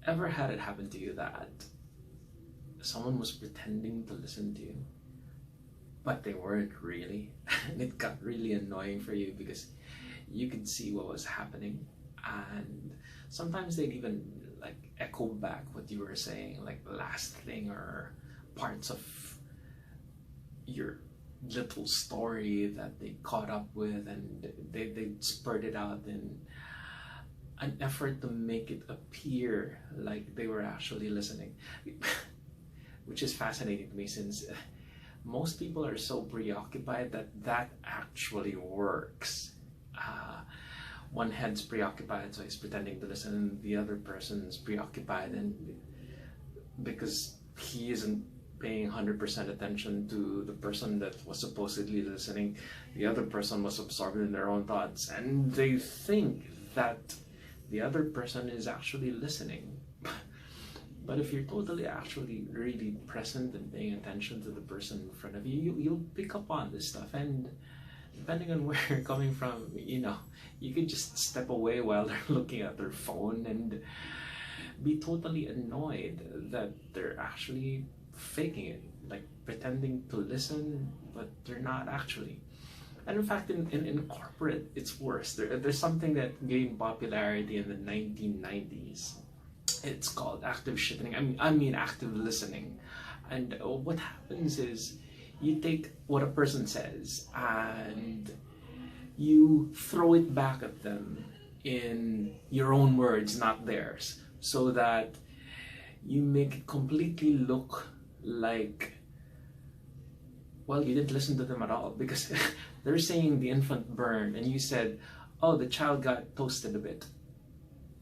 ever had it happen to you that someone was pretending to listen to you, but they weren't really? And it got really annoying for you because you could see what was happening, and sometimes they'd even like echo back what you were saying, like the last thing or parts of your little story that they caught up with, and they spurred it out in an effort to make it appear like they were actually listening. Which is fascinating to me, since most people are so preoccupied that actually works. One head's preoccupied, so he's pretending to listen, and the other person's preoccupied, and because he isn't paying 100% attention to the person that was supposedly listening, the other person was absorbed in their own thoughts, and they think that the other person is actually listening. But if you're totally actually really present and paying attention to the person in front of you, you'll pick up on this stuff. And depending on where you're coming from, you could just step away while they're looking at their phone and be totally annoyed that they're actually faking it, like pretending to listen, but they're not actually. And in fact, in corporate, it's worse. There's something that gained popularity in the 1990s. It's called active shifting. I mean active listening. And what happens is you take what a person says and you throw it back at them in your own words, not theirs, so that you make it completely look like, well, you didn't listen to them at all, because they're saying the infant burned and you said, oh, the child got toasted a bit.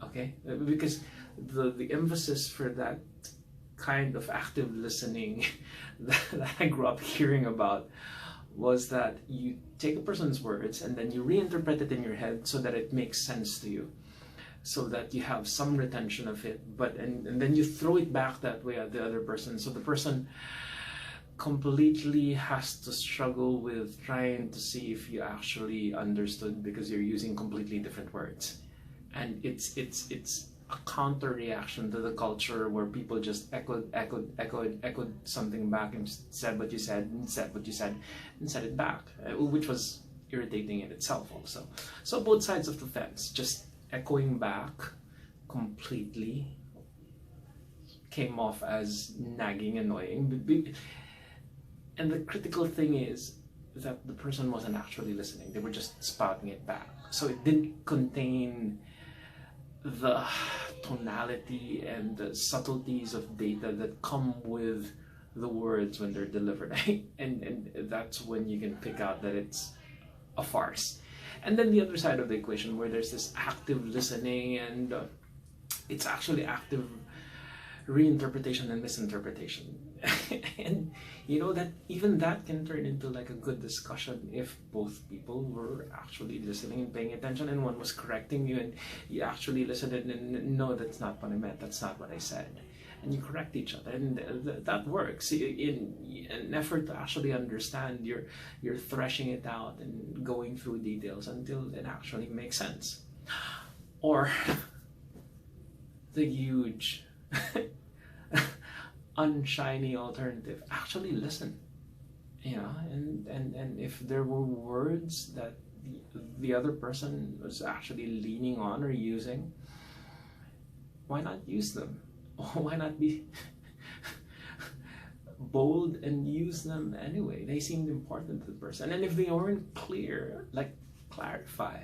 Okay? Because the emphasis for that kind of active listening that I grew up hearing about was that you take a person's words and then you reinterpret it in your head so that it makes sense to you, so that you have some retention of it, and then you throw it back that way at the other person, so the person completely has to struggle with trying to see if you actually understood, because you're using completely different words. And it's a counter reaction to the culture where people just echoed something back and said what you said and said what you said and said it back, which was irritating in itself also. So both sides of the fence, just echoing back completely, came off as nagging, annoying. And the critical thing is that the person wasn't actually listening. They were just spouting it back. So it didn't contain the tonality and the subtleties of data that come with the words when they're delivered. and that's when you can pick out that it's a farce. And then the other side of the equation, where there's this active listening and it's actually active reinterpretation and misinterpretation. And that even that can turn into like a good discussion if both people were actually listening and paying attention, and one was correcting you and you actually listened and no, that's not what I meant, that's not what I said, and you correct each other, and that works. In an effort to actually understand, you're threshing it out and going through details until it actually makes sense. Or the huge unshiny alternative, actually listen, and if there were words that the other person was actually leaning on or using, why not use them? Why not be bold and use them anyway? They seemed important to the person, and if they weren't clear, like, clarify.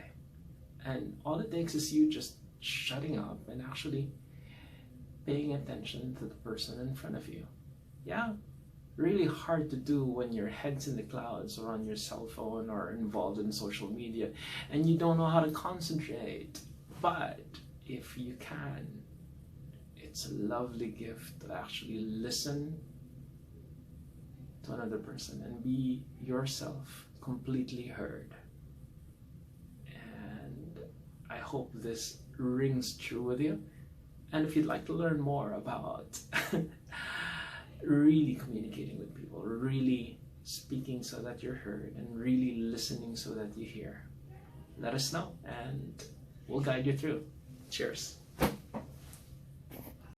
And all it takes is you just shutting up and actually paying attention to the person in front of you. Yeah, really hard to do when your head's in the clouds or on your cell phone or involved in social media and you don't know how to concentrate. But if you can, it's a lovely gift to actually listen to another person and be yourself completely heard. And I hope this rings true with you. And if you'd like to learn more about really communicating with people, really speaking so that you're heard, and really listening so that you hear, let us know and we'll guide you through. Cheers.